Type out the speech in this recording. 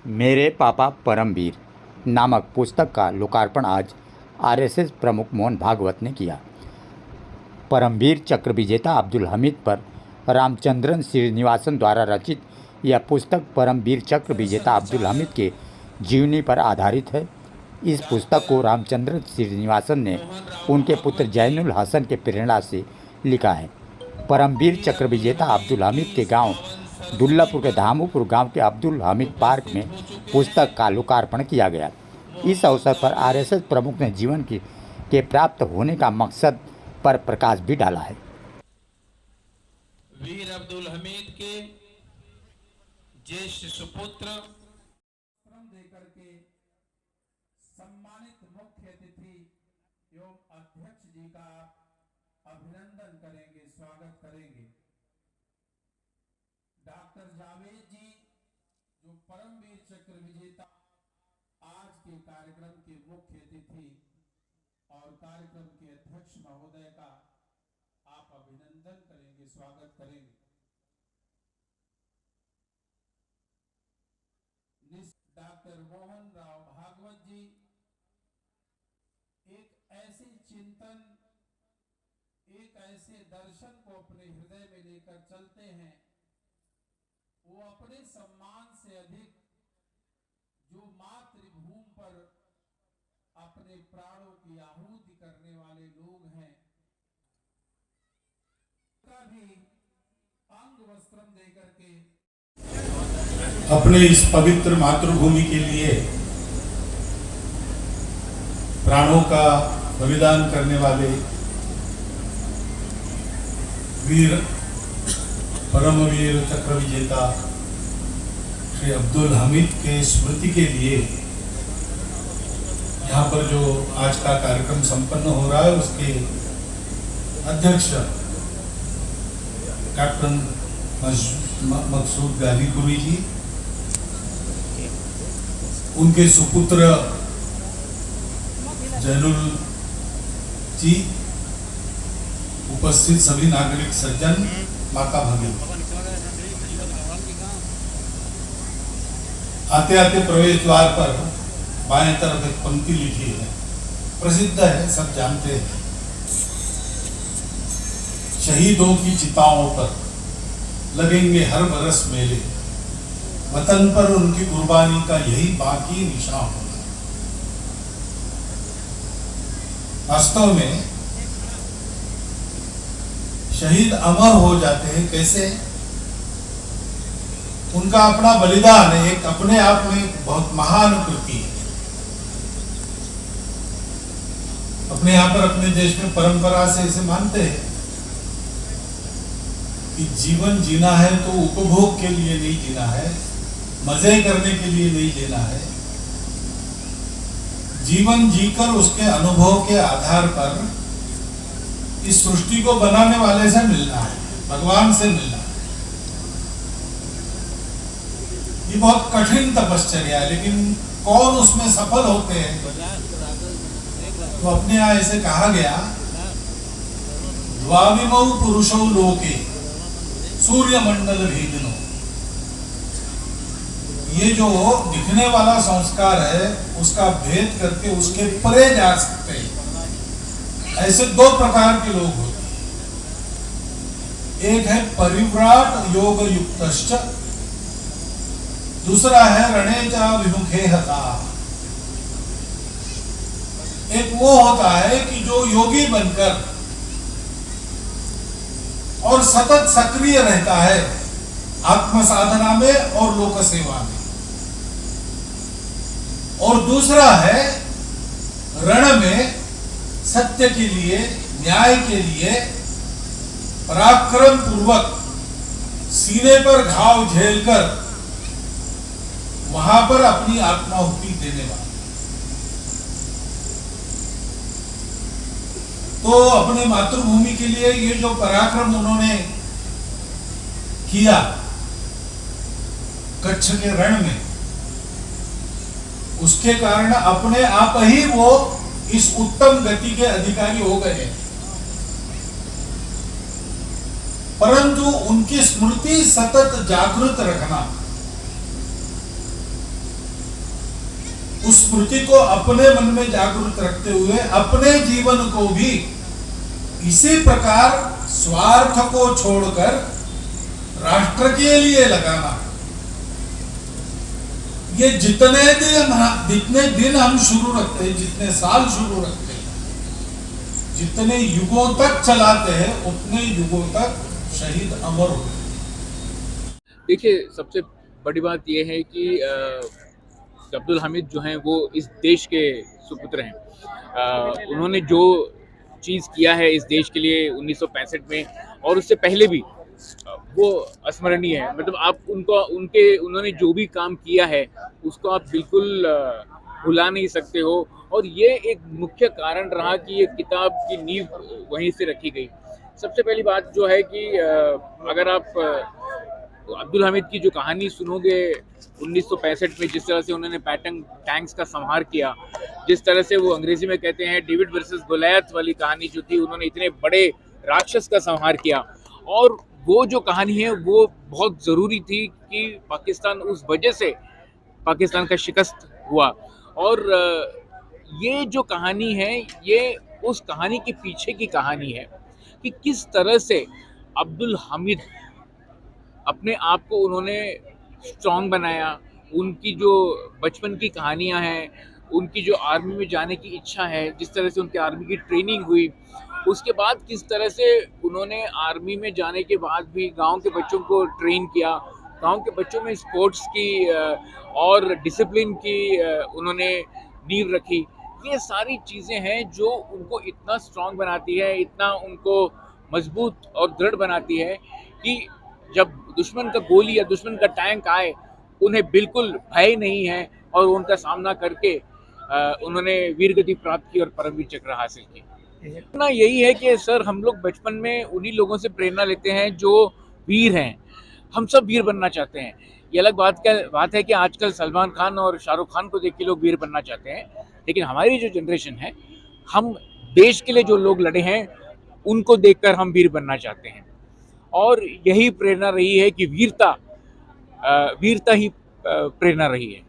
मेरे पापा परमवीर नामक पुस्तक का लोकार्पण आज आरएसएस प्रमुख मोहन भागवत ने किया। परमवीर चक्र विजेता अब्दुल हमीद पर रामचंद्रन श्रीनिवासन द्वारा रचित यह पुस्तक परमवीर चक्र विजेता अब्दुल हमीद के जीवनी पर आधारित है। इस पुस्तक को रामचंद्रन श्रीनिवासन ने उनके पुत्र जैनुल हसन के प्रेरणा से लिखा है। परमवीर चक्र विजेता अब्दुल हमीद के गांव दुल्लापुर के धामूपुर गांव के अब्दुल हमीद पार्क में पुस्तक का लोकार्पण किया गया। इस अवसर पर आरएसएस प्रमुख ने जीवन के प्राप्त होने का मकसद पर प्रकाश भी डाला है। वीर अब्दुल हमीद के ज्येष्ठ सुपुत्र देकर के सम्मानित मुख्य अतिथि एवं अध्यक्ष जी का अभिनंदन करेंगे, स्वागत करेंगे। डॉक्टर जावेद जी जो परमवीर चक्र विजेता आज के कार्यक्रम के मुख्य अतिथि और कार्यक्रम के अध्यक्ष महोदय का आप अभिनंदन करेंगे, स्वागत करेंगे। डॉक्टर मोहन राव भागवत जी एक ऐसे चिंतन, एक ऐसे दर्शन को अपने हृदय में लेकर चलते हैं, वो अपने सम्मान से अधिक जो मातृभूमि पर अपने प्राणों की आहुति करने वाले लोग हैं, का भी अंग वस्त्रम देकर के अपने इस पवित्र मातृभूमि के लिए प्राणों का बलिदान करने वाले वीर परमवीर चक्र विजेता श्री अब्दुल हमीद के स्मृति के लिए यहाँ पर जो आज का कार्यक्रम संपन्न हो रहा है उसके अध्यक्ष कैप्टन मकसूद गाजीपुरी जी, उनके सुपुत्र जैनुल जी, उपस्थित सभी नागरिक सज्जन, माता भगिनी, आते आते प्रवेश द्वार पर बाएं तरफ एक पंक्ति लिखी है, प्रसिद्ध है, सब जानते हैं। शहीदों की चिताओं पर लगेंगे हर बरस मेले, वतन पर उनकी कुर्बानी का यही बाकी निशान होगा। वास्तव में शहीद अमर हो जाते हैं। कैसे? उनका अपना बलिदान एक अपने आप में बहुत महान कृति है। अपने यहाँ पर अपने देश में परंपरा से इसे मानते हैं कि जीवन जीना है तो उपभोग के लिए नहीं जीना है, मजे करने के लिए नहीं जीना है। जीवन जीकर उसके अनुभव के आधार पर इस सृष्टि को बनाने वाले से मिलना है, भगवान से मिलना है। ये बहुत कठिन तपश्चर्या है, लेकिन कौन उसमें सफल होते हैं? तो अपने यहाँ ऐसे कहा गया, द्वाविमौ पुरुषौ लोके सूर्य मंडल भेदनो। ये जो दिखने वाला संस्कार है उसका भेद करके उसके परे जा सकते हैं। ऐसे दो प्रकार के लोग होते हैं, एक है परिव्राट योग युक्तश्च, दूसरा है रणेचा विमुखे हता। एक वो होता है कि जो योगी बनकर और सतत सक्रिय रहता है आत्म साधना में और लोक सेवा में, और दूसरा है रण में सत्य के लिए, न्याय के लिए पराक्रम पूर्वक सीने पर घाव झेलकर वहां पर अपनी आत्माहुति देने वाला। तो अपने मातृभूमि के लिए ये जो पराक्रम उन्होंने किया कच्छ के रण में, उसके कारण अपने आप ही वो इस उत्तम गति के अधिकारी हो गए। परंतु उनकी स्मृति सतत जागृत रखना उस स्मृति को अपने मन में जागृत रखते हुए अपने जीवन को भी इसी प्रकार स्वार्थ को छोड़कर राष्ट्र के लिए लगाना। ये जितने दिन हम शुरू रखते हैं, जितने साल शुरू रखते हैं, जितने युगों तक चलाते हैं, उतने युगों तक शहीद अमर होते हैं। देखिए, सबसे बड़ी बात यह है कि अब्दुल हामिद जो हैं वो इस देश के सुपुत्र हैं। उन्होंने जो चीज़ किया है इस देश के लिए 1965 में और उससे पहले भी, वो अस्मरणीय है। मतलब आप उन्होंने जो भी काम किया है उसको आप बिल्कुल भुला नहीं सकते हो। और ये एक मुख्य कारण रहा कि ये किताब की नींव वहीं से रखी गई। सबसे पहली बात जो है कि अगर आप अब्दुल हामिद की जो कहानी सुनोगे 1965 में, जिस तरह से उन्होंने पैटर्न टैंक्स का संहार किया, जिस तरह से वो अंग्रेजी में कहते हैं डेविड वर्सेस गोलियत वाली कहानी जो थी, उन्होंने इतने बड़े राक्षस का संहार किया। और वो जो कहानी है वो बहुत ज़रूरी थी कि पाकिस्तान, उस वजह से पाकिस्तान का शिकस्त हुआ। और ये जो कहानी है ये उस कहानी के पीछे की कहानी है कि किस तरह से अब्दुल हामिद अपने आप को उन्होंने स्ट्रॉन्ग बनाया। उनकी जो बचपन की कहानियां हैं, उनकी जो आर्मी में जाने की इच्छा है, जिस तरह से उनके आर्मी की ट्रेनिंग हुई, उसके बाद किस तरह से उन्होंने आर्मी में जाने के बाद भी गांव के बच्चों को ट्रेन किया, गांव के बच्चों में स्पोर्ट्स की और डिसिप्लिन की उन्होंने नींव रखी। ये सारी चीज़ें हैं जो उनको इतना स्ट्रॉन्ग बनाती है, इतना उनको मजबूत और दृढ़ बनाती है कि जब दुश्मन का गोली या दुश्मन का टैंक आए, उन्हें बिल्कुल भय नहीं है और उनका सामना करके उन्होंने वीरगति प्राप्त की और परमवीर चक्र हासिल की। ना यही है कि सर, हम लोग बचपन में उन्हीं लोगों से प्रेरणा लेते हैं जो वीर हैं। हम सब वीर बनना चाहते हैं। ये अलग बात है कि आजकल सलमान खान और शाहरुख खान को देख के लोग वीर बनना चाहते हैं, लेकिन हमारी जो जनरेशन है, हम देश के लिए जो लोग लड़े हैं उनको देखकर हम वीर बनना चाहते हैं। और यही प्रेरणा रही है कि वीरता ही प्रेरणा रही है।